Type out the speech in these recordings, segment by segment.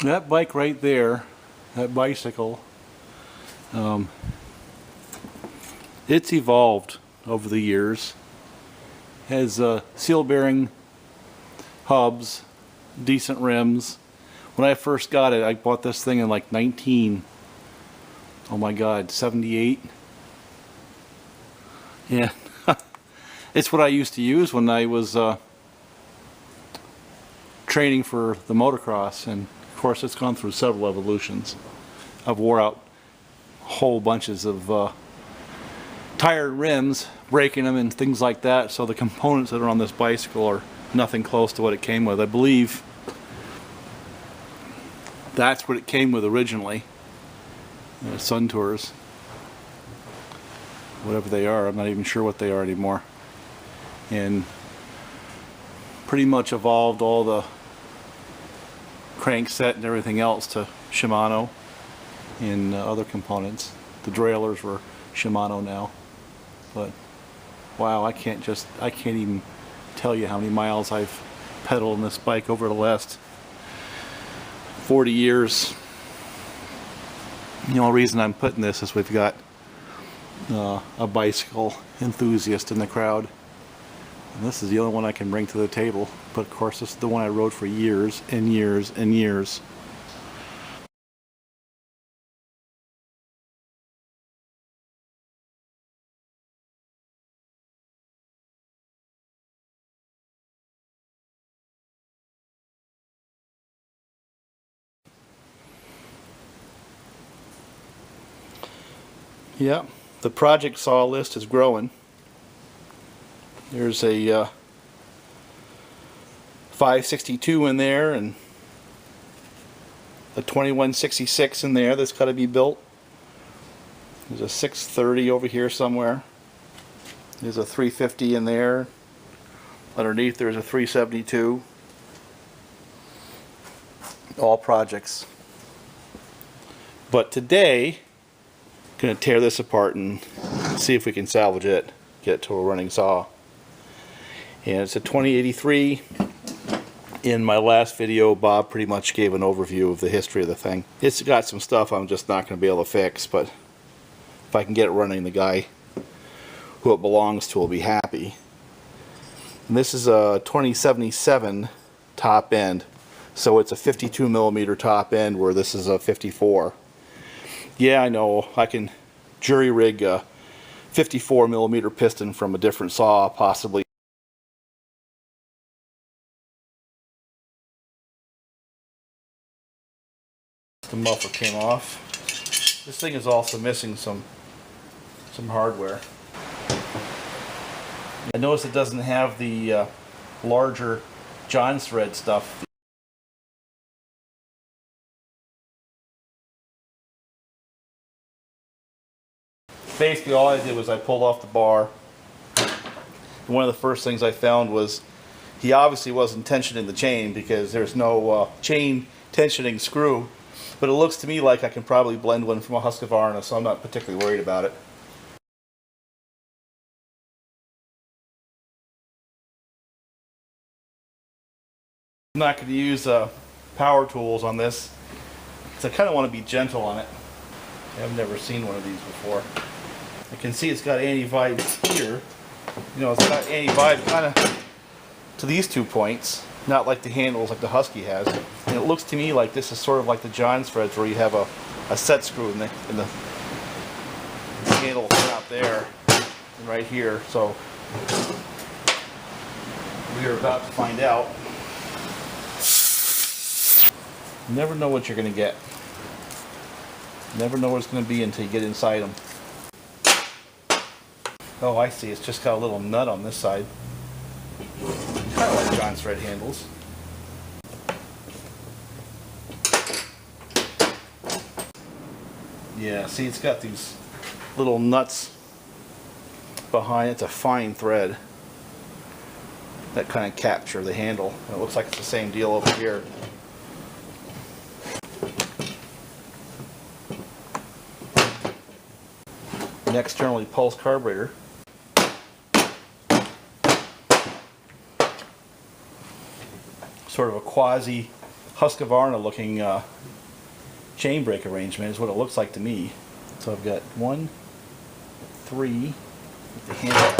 That bike right there, that bicycle, it's evolved over the years. Has seal bearing hubs, decent rims. When I first got it, I bought this thing in like 78. Yeah, it's what I used to use when I was training for the motocross, and of course it's gone through several evolutions. I've wore out whole bunches of tire rims, breaking them and things like that, so the components that are on this bicycle are nothing close to what it came with. I believe that's what it came with originally. Sun Tours, whatever they are, I'm not even sure what they are anymore, and pretty much evolved all the crankset and everything else to Shimano and other components. The derailleurs were Shimano now, but wow, I can't even tell you how many miles I've pedaled on this bike over the last 40 years. The only reason I'm putting this is we've got a bicycle enthusiast in the crowd, and this is the only one I can bring to the table. But of course, this is the one I rode for years and years and years. Yeah, the project saw list is growing. There's a 562 in there and a 2166 in there that's got to be built. There's a 630 over here somewhere. There's a 350 in there. Underneath there's a 372. All projects. But today, going to tear this apart and see if we can salvage it, get it to a running saw. And it's a 2083. In my last video, Bob pretty much gave an overview of the history of the thing. It's got some stuff I'm just not going to be able to fix, but if I can get it running, the guy who it belongs to will be happy. And this is a 2077 top end, so it's a 52 millimeter top end where this is a 54. Yeah, I know, I can jury rig a 54 millimeter piston from a different saw, possibly. The muffler came off. This thing is also missing some hardware. I notice it doesn't have the larger Jonsered stuff. Basically all I did was I pulled off the bar. One of the first things I found was he obviously wasn't tensioning the chain because there's no chain tensioning screw. But it looks to me like I can probably blend one from a Husqvarna, so I'm not particularly worried about it. I'm not going to use power tools on this because I kind of want to be gentle on it. I've never seen one of these before. I can see it's got anti-vibe here. You know, it's got anti-vibe kind of to these 2 points, not like the handles like the Husky has. And it looks to me like this is sort of like the Jonsereds where you have a set screw in the handle out there and right here. So we are about to find out. You never know what you're going to get. You never know what it's going to be until you get inside them. Oh, I see. It's just got a little nut on this side. Kind of like Jonsered handles. Yeah, see, it's got these little nuts behind. It's a fine thread that kind of capture the handle. It looks like it's the same deal over here. An externally pulsed carburetor. Sort of a quasi Husqvarna looking chain brake arrangement is what it looks like to me. So I've got 1, 3, with the handle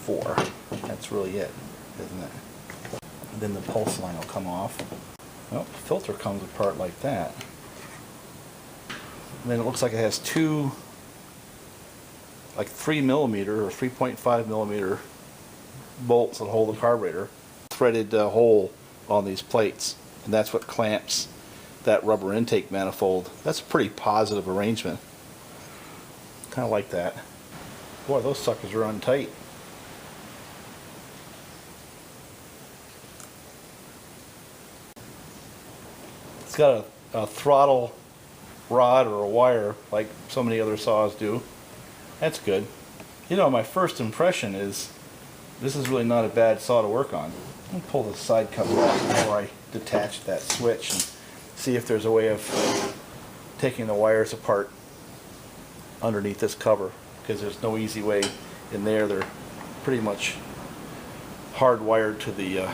4. That's really it, isn't it? And then the pulse line will come off. Well, the filter comes apart like that. And then it looks like it has two, like 3mm or 3.5mm bolts that hold the carburetor. Threaded hole on these plates, and that's what clamps that rubber intake manifold. That's a pretty positive arrangement. Kind of like that. Boy, those suckers are untight. It's got a throttle rod or a wire like so many other saws do. That's good. You know, my first impression is this is really not a bad saw to work on. Let me pull the side cover off before I detach that switch and see if there's a way of taking the wires apart underneath this cover, because there's no easy way in there. They're pretty much hardwired to the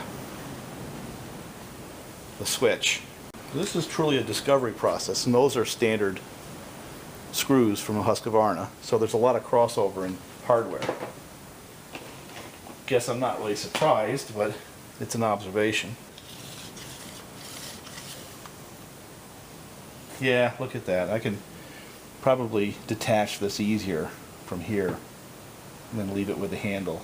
switch. This is truly a discovery process, and those are standard screws from Husqvarna, so there's a lot of crossover in hardware. Guess I'm not really surprised, but it's an observation. Yeah, look at that. I can probably detach this easier from here and then leave it with the handle.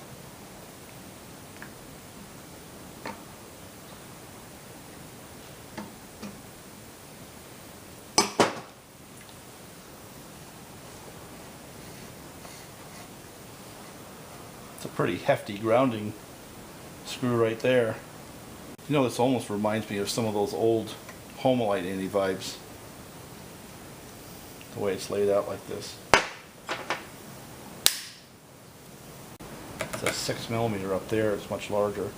It's a pretty hefty grounding screw right there. You know, this almost reminds me of some of those old Homelite anti-vibes. The way it's laid out like this. It's a 6mm up there, it's much larger.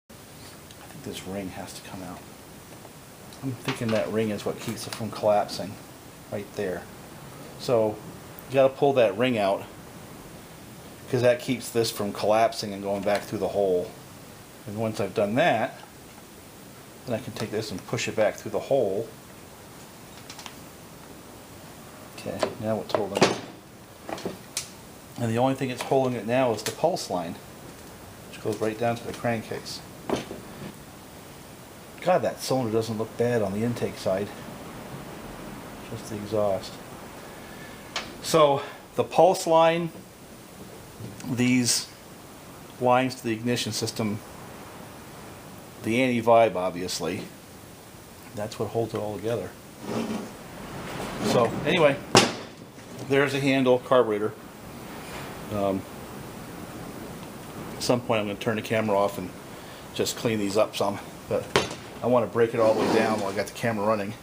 I think this ring has to come out. I'm thinking that ring is what keeps it from collapsing, right there. So you got to pull that ring out, because that keeps this from collapsing and going back through the hole. And once I've done that, then I can take this and push it back through the hole. Okay, now what's holding it? And the only thing that's holding it now is the pulse line, which goes right down to the crankcase. God, that cylinder doesn't look bad on the intake side. Just the exhaust. So the pulse line, these lines to the ignition system, the anti-vibe obviously, that's what holds it all together. So anyway, there's a handle, carburetor. At some point I'm going to turn the camera off and just clean these up some, but I want to break it all the way down while I got the camera running.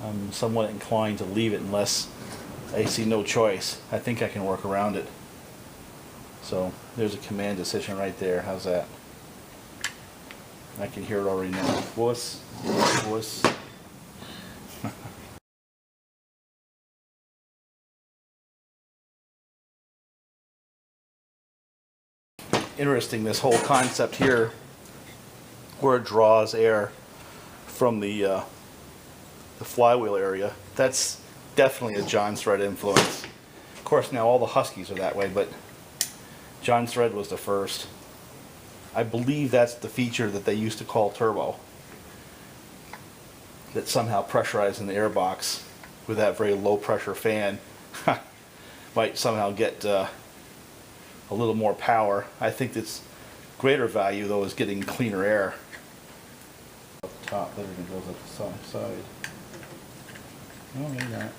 I'm somewhat inclined to leave it unless I see no choice. I think I can work around it. So there's a command decision right there. How's that? I can hear it already now. Wuss, wuss. Interesting, this whole concept here, where it draws air from the flywheel area. That's definitely a Jonsered influence. Of course, now all the Huskies are that way, but Jonsered was the first. I believe that's the feature that they used to call turbo, that somehow pressurizing the airbox with that very low pressure fan might somehow get a little more power. I think its greater value though is getting cleaner air. Up the top, everything goes up the side. No, maybe not.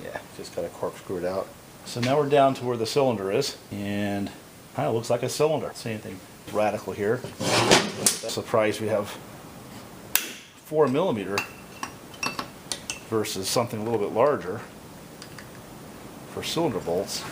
Yeah, just got to corkscrew it out. So now we're down to where the cylinder is, and it looks like a cylinder. See anything radical here? Surprised we have 4mm versus something a little bit larger for cylinder bolts.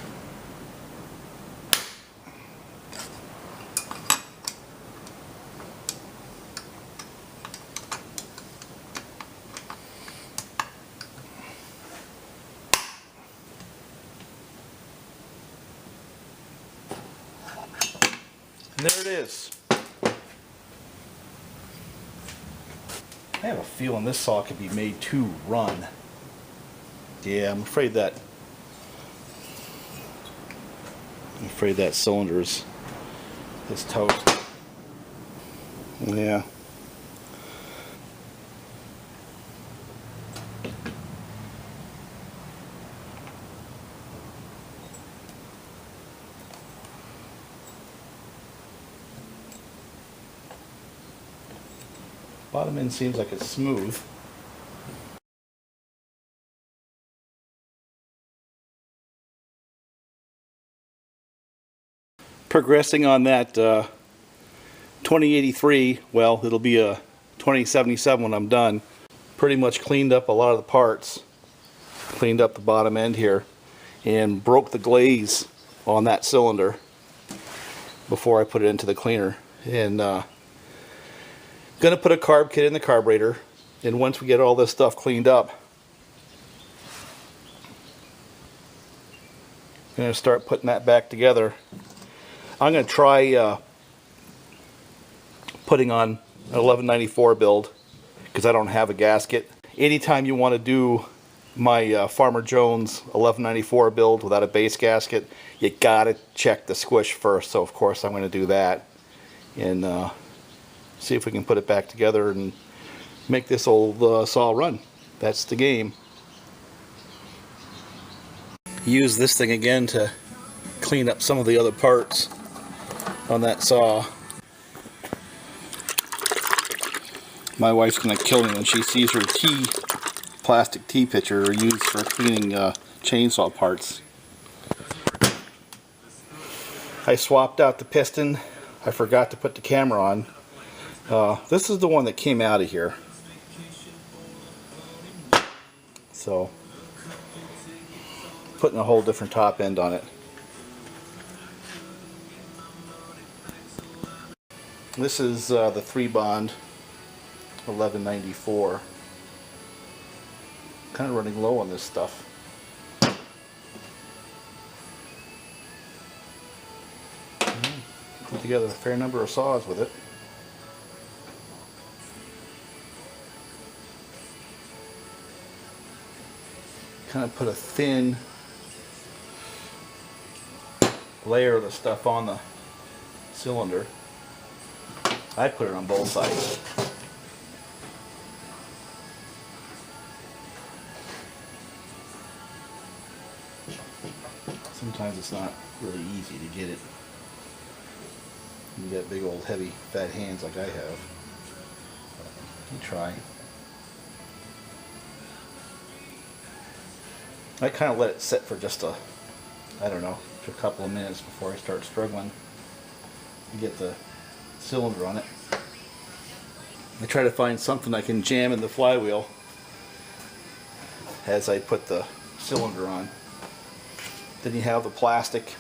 And there it is. I have a feeling this saw could be made to run. Yeah, I'm afraid that cylinder is toast. Yeah. Bottom end seems like it's smooth. Progressing on that 2083, well, it'll be a 2077 when I'm done. Pretty much cleaned up a lot of the parts. Cleaned up the bottom end here and broke the glaze on that cylinder before I put it into the cleaner. And gonna put a carb kit in the carburetor, and once we get all this stuff cleaned up, I'm gonna start putting that back together. I'm gonna try putting on an 1194 build because I don't have a gasket. Anytime you want to do my Farmer Jones 1194 build without a base gasket, you gotta check the squish first. So of course I'm gonna do that and see if we can put it back together and make this old saw run. That's the game. Use this thing again to clean up some of the other parts on that saw. My wife's gonna kill me when she sees her plastic tea pitcher used for cleaning chainsaw parts. I swapped out the piston. I forgot to put the camera on. This is the one that came out of here. So, putting a whole different top end on it. This is the 3-bond 1194. Kind of running low on this stuff. Put together a fair number of saws with it. Kind of put a thin layer of the stuff on the cylinder. I put it on both sides. Sometimes it's not really easy to get it. You got big old heavy fat hands like I have. You try. I kind of let it sit for just a couple of minutes before I start struggling to get the cylinder on it. I try to find something I can jam in the flywheel as I put the cylinder on. Then you have the plastic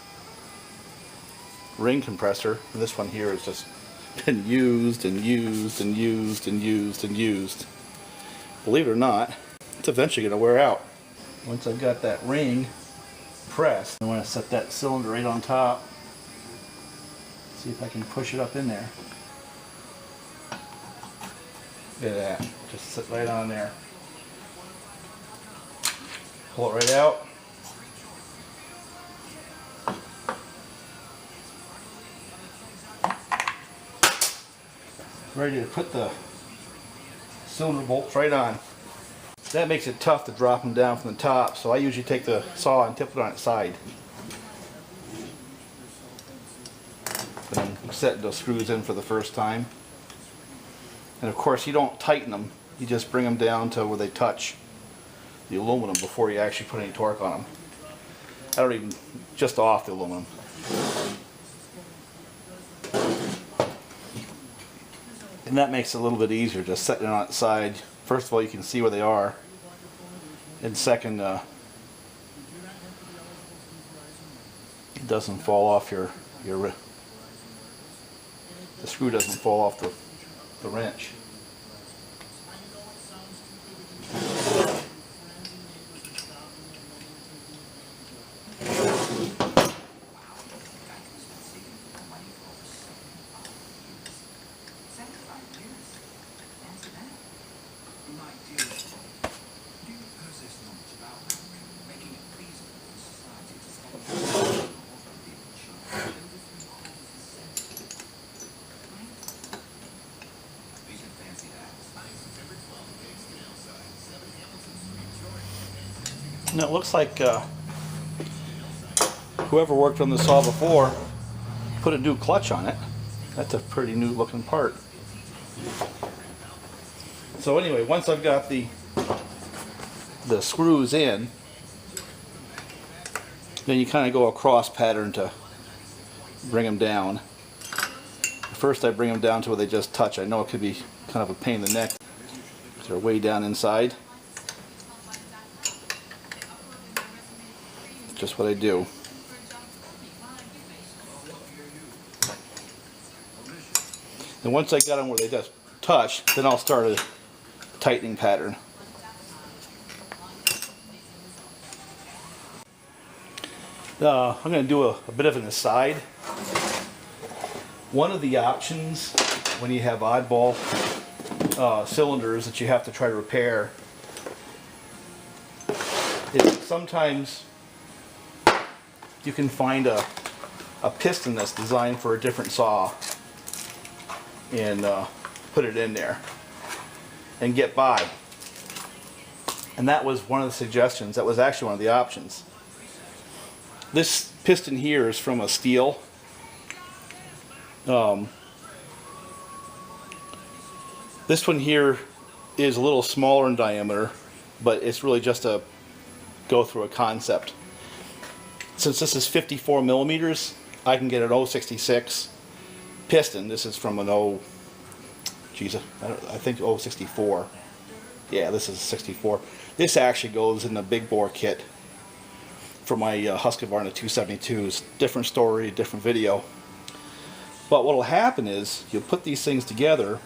ring compressor. And this one here has just been used and used and used and used and used. Believe it or not, it's eventually going to wear out. Once I've got that ring pressed, I want to set that cylinder right on top. See if I can push it up in there. Look at that. Just sit right on there. Pull it right out. Ready to put the cylinder bolts right on. That makes it tough to drop them down from the top, so I usually take the saw and tip it on its side. Then set those screws in for the first time. And of course you don't tighten them, you just bring them down to where they touch the aluminum before you actually put any torque on them. I don't even, just off the aluminum. And that makes it a little bit easier just setting it on its side. First of all, you can see where they are. And second, it doesn't fall off the screw doesn't fall off the wrench. Now it looks like whoever worked on the saw before put a new clutch on it. That's a pretty new looking part. So anyway, once I've got the screws in, then you kind of go a cross pattern to bring them down. First I bring them down to where they just touch. I know it could be kind of a pain in the neck. They're way down inside. Just what I do. And once I got them where they just touch, then I'll start a tightening pattern. I'm going to do a bit of an aside. One of the options when you have oddball cylinders that you have to try to repair is sometimes you can find a piston that's designed for a different saw and put it in there and get by. And that was one of the suggestions. That was actually one of the options. This piston here is from a steel. This one here is a little smaller in diameter, but it's really just a go through a concept. Since this is 54 millimeters, I can get an 066 piston. This is from an I think 064. Yeah, this is 64. This actually goes in the big bore kit for my Husqvarna 272s. Different story, different video. But what will happen is you'll put these things together.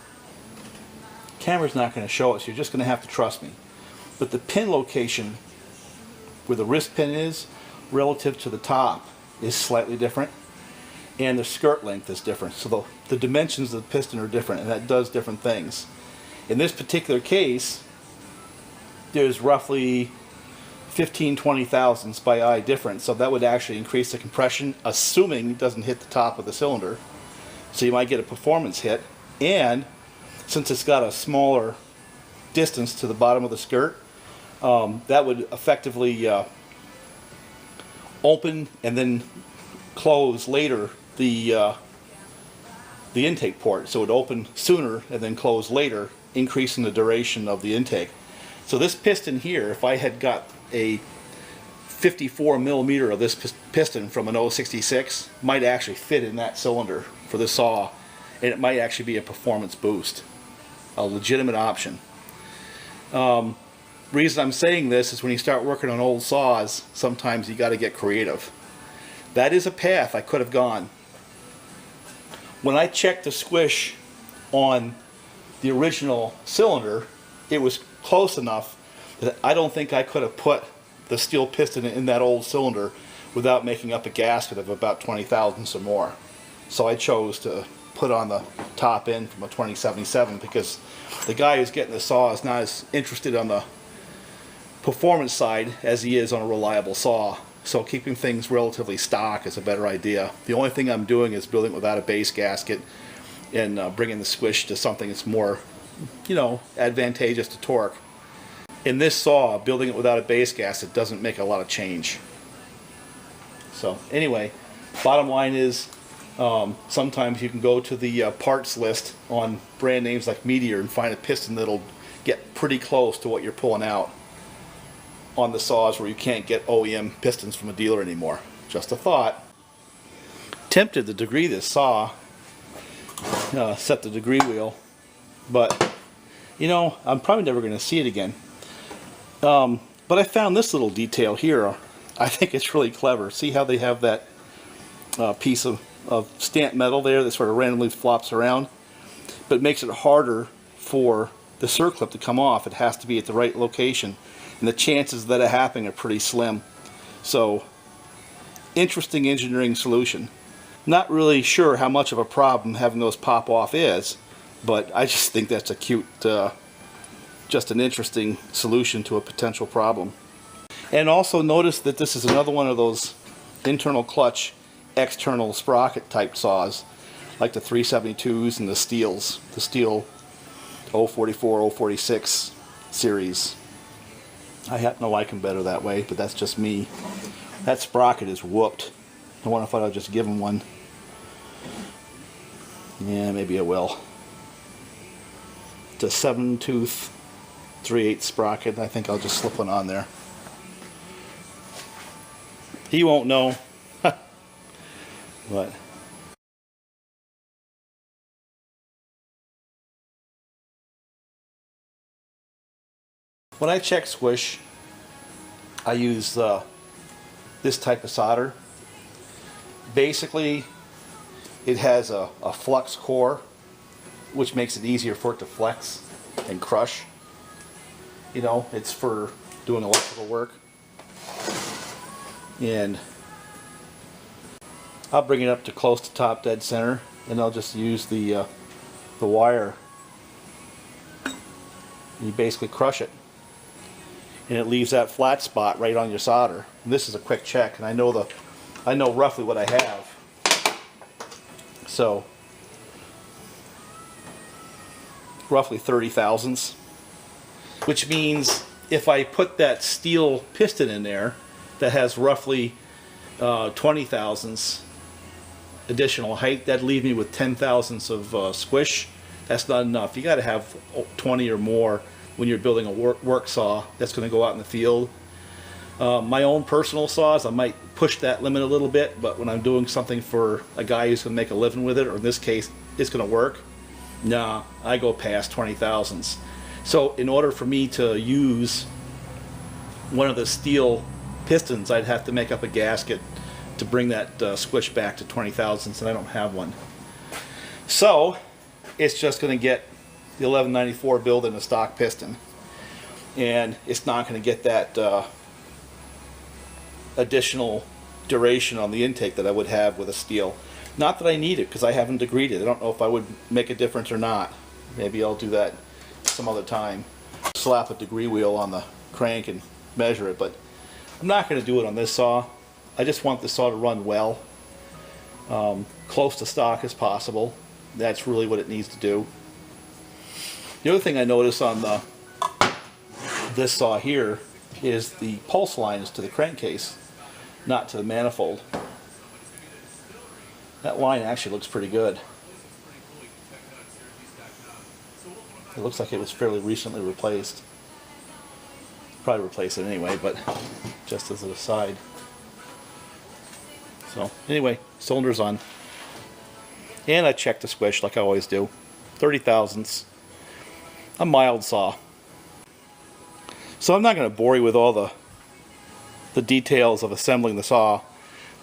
Camera's not going to show it, so you're just going to have to trust me. But the pin location where the wrist pin is relative to the top is slightly different, and the skirt length is different. So the dimensions of the piston are different, and that does different things. In this particular case, there's roughly 15-20 thousandths by eye difference, so that would actually increase the compression, assuming it doesn't hit the top of the cylinder. So you might get a performance hit, and since it's got a smaller distance to the bottom of the skirt, that would effectively open and then close later the intake port. So it would open sooner and then close later, increasing the duration of the intake. So this piston here, if I had got a 54 millimeter of this piston from an 066, might actually fit in that cylinder for the saw, and it might actually be a performance boost, a legitimate option. Reason I'm saying this is when you start working on old saws, sometimes you got to get creative. That is a path I could have gone. When I checked the squish on the original cylinder, it was close enough that I don't think I could have put the steel piston in that old cylinder without making up a gasket of about 20 thousandths or more. So I chose to put on the top end from a 2077 because the guy who's getting the saw is not as interested on the performance side as he is on a reliable saw. So keeping things relatively stock is a better idea. The only thing I'm doing is building it without a base gasket and bringing the squish to something that's more, advantageous to torque. In this saw, building it without a base gasket doesn't make a lot of change. So anyway, bottom line is sometimes you can go to the parts list on brand names like Meteor and find a piston that'll get pretty close to what you're pulling out on the saws where you can't get OEM pistons from a dealer anymore. Just a thought. Tempted to degree this saw, set the degree wheel, but I'm probably never going to see it again. But I found this little detail here. I think it's really clever. See how they have that piece of stamped metal there that sort of randomly flops around, but it makes it harder for the circlip to come off. It has to be at the right location, and the chances that it happening are pretty slim. So, interesting engineering solution. Not really sure how much of a problem having those pop off is, but I just think that's a cute, just an interesting solution to a potential problem. And also notice that this is another one of those internal clutch, external sprocket type saws, like the 372s and the steels, the steel 044, 046 series. I happen to like them better that way, but that's just me. That sprocket is whooped. I wonder if I'll just give him one. Yeah, maybe I will. It's a 7-tooth 3/8 sprocket. I think I'll just slip one on there. He won't know. But when I check squish, I use this type of solder. Basically, it has a flux core, which makes it easier for it to flex and crush. You know, it's for doing electrical work. And I'll bring it up to close to top dead center, and I'll just use the wire. You basically crush it, and it leaves that flat spot right on your solder. And this is a quick check, and I know roughly what I have. So roughly 30 thousandths, which means if I put that steel piston in there that has roughly 20 thousandths additional height, that'd leave me with 10 thousandths of squish. That's not enough. You got to have 20 or more when you're building a work saw that's going to go out in the field. My own personal saws, I might push that limit a little bit, but when I'm doing something for a guy who's going to make a living with it, or in this case, it's going to work, nah, I go past 20 thousandths. So in order for me to use one of the steel pistons, I'd have to make up a gasket to bring that squish back to 20 thousandths, and I don't have one. So it's just going to get the 1194 build in a stock piston, and it's not going to get that additional duration on the intake that I would have with a steel. Not that I need it, because I haven't degreed it. I don't know if I would make a difference or not. Maybe I'll do that some other time. Slap a degree wheel on the crank and measure it, but I'm not going to do it on this saw. I just want the saw to run well, close to stock as possible. That's really what it needs to do. The other thing I notice on this saw here is the pulse line is to the crankcase, not to the manifold. That line actually looks pretty good. It looks like it was fairly recently replaced. Probably replace it anyway, but just as an aside. So anyway, cylinders on. And I checked the squish like I always do. 30 thousandths. A mild saw. So I'm not going to bore you with all the details of assembling the saw,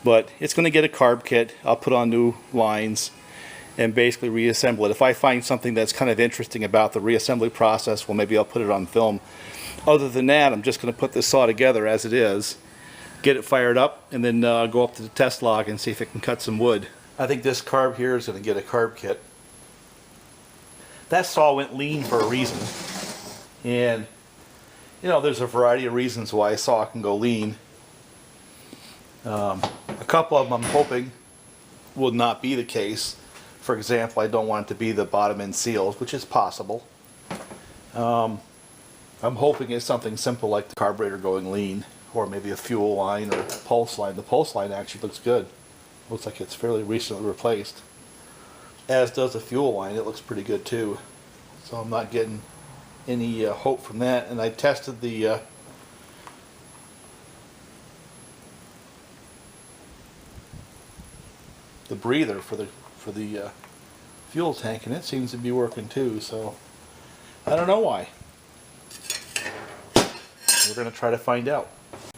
but it's going to get a carb kit. I'll put on new lines and basically reassemble it. If I find something that's kind of interesting about the reassembly process, well, maybe I'll put it on film. Other than that, I'm just going to put this saw together as it is, get it fired up, and then go up to the test log and see if it can cut some wood. I think this carb here is going to get a carb kit. That saw went lean for a reason, and you know, there's a variety of reasons why a saw can go lean. A couple of them I'm hoping will not be the case. For example, I don't want it to be the bottom end seals, which is possible. I'm hoping it's something simple like the carburetor going lean, or maybe a fuel line or pulse line. The pulse line actually looks good. Looks like it's fairly recently replaced. As does the fuel line. It looks pretty good too. So I'm not getting any hope from that. And I tested the breather for the fuel tank, and it seems to be working too. So I don't know why. We're going to try to find out.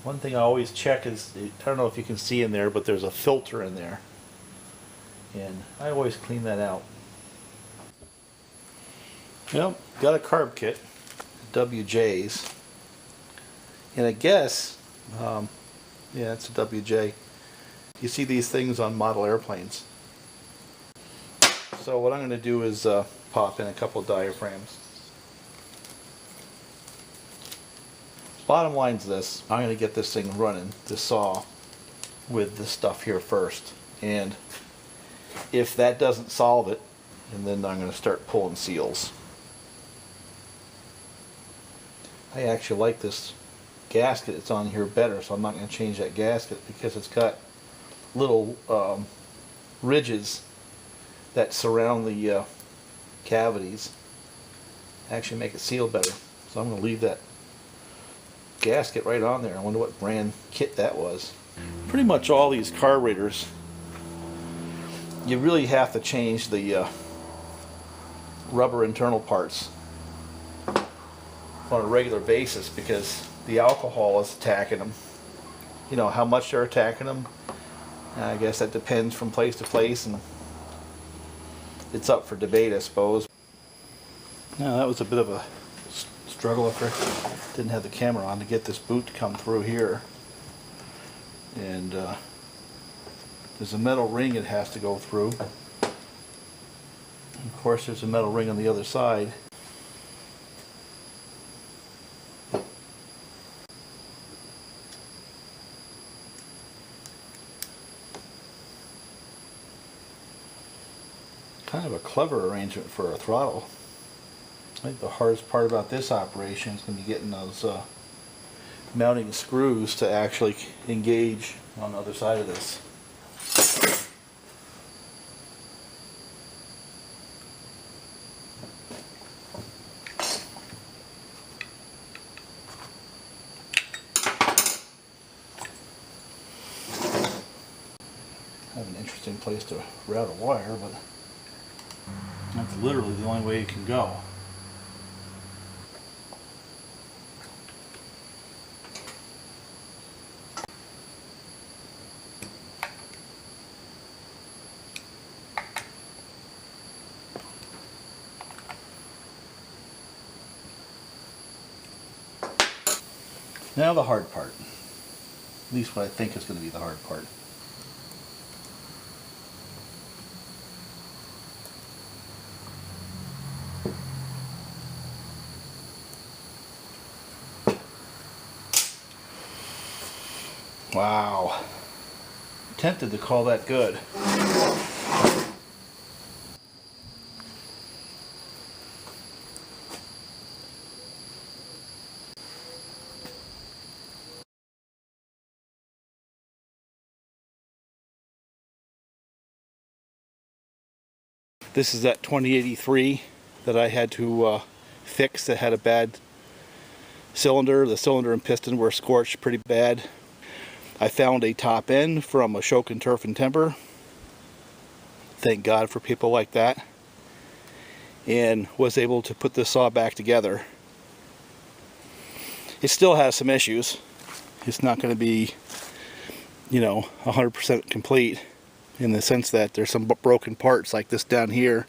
One thing I always check is, I don't know if you can see in there, but there's a filter in there, and I always clean that out. Well, got a carb kit, WJ's, and I guess, yeah, it's a WJ. You see these things on model airplanes. So what I'm going to do is pop in a couple of diaphragms. Bottom line's this: I'm going to get this thing running, this saw, with this stuff here first, and if that doesn't solve it, and then I'm going to start pulling seals. I actually like this gasket that's on here better, so I'm not going to change that gasket because it's got little ridges that surround the cavities, actually make it seal better. So I'm going to leave that gasket right on there. I wonder what brand kit that was. Pretty much all these carburetors, you really have to change the rubber internal parts on a regular basis because the alcohol is attacking them. You know, how much they're attacking them, I guess that depends from place to place, and it's up for debate, I suppose. Now that was a bit of a struggle after I didn't have the camera on to get this boot to come through here. And there's a metal ring it has to go through. And of course there's a metal ring on the other side. Kind of a clever arrangement for a throttle. I think the hardest part about this operation is going to be getting those mounting screws to actually engage on the other side of this. Have an interesting place to route a wire, but that's literally the only way it can go. Now the hard part. At least what I think is going to be the hard part. Wow. I'm tempted to call that good. This is that 2083 that I had to fix that had a bad cylinder. The cylinder and piston were scorched pretty bad. I found a top end from a Shock and Turf and Timber. Thank God for people like that. And was able to put this saw back together. It still has some issues. It's not going to be, you know, 100% complete in the sense that there's some broken parts like this down here.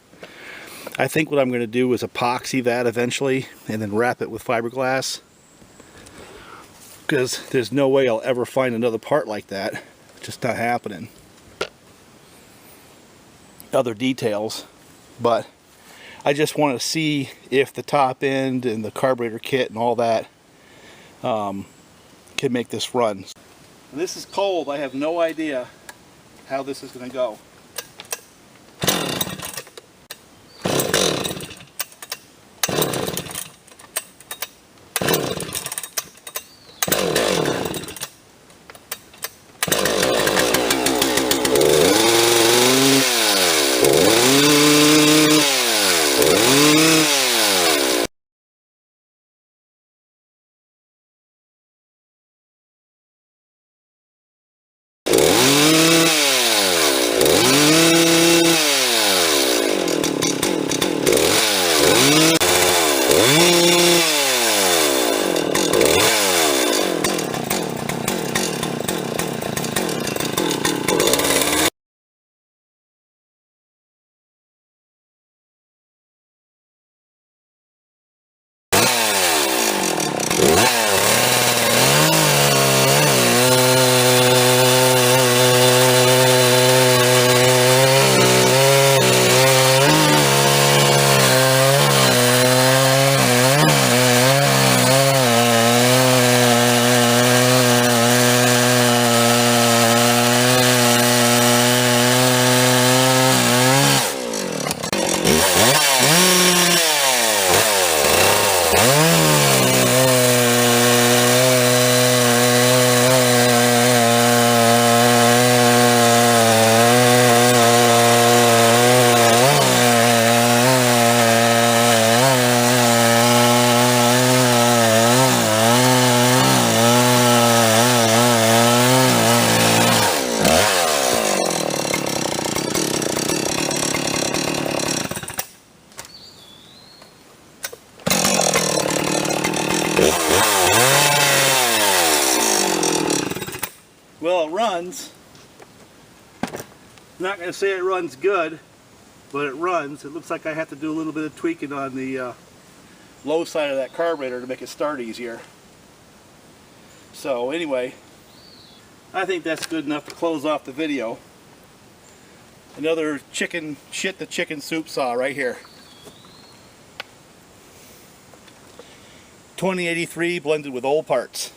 I think what I'm going to do is epoxy that eventually and then wrap it with fiberglass, because there's no way I'll ever find another part like that. Just not happening. Other details, but I just want to see if the top end and the carburetor kit and all that can make this run. This is cold. I have no idea how this is going to go. runs. I'm not going to say it runs good, but it runs. It looks like I have to do a little bit of tweaking on the low side of that carburetor to make it start easier. So anyway, I think that's good enough to close off the video. Another chicken soup saw right here. 2083 blended with old parts.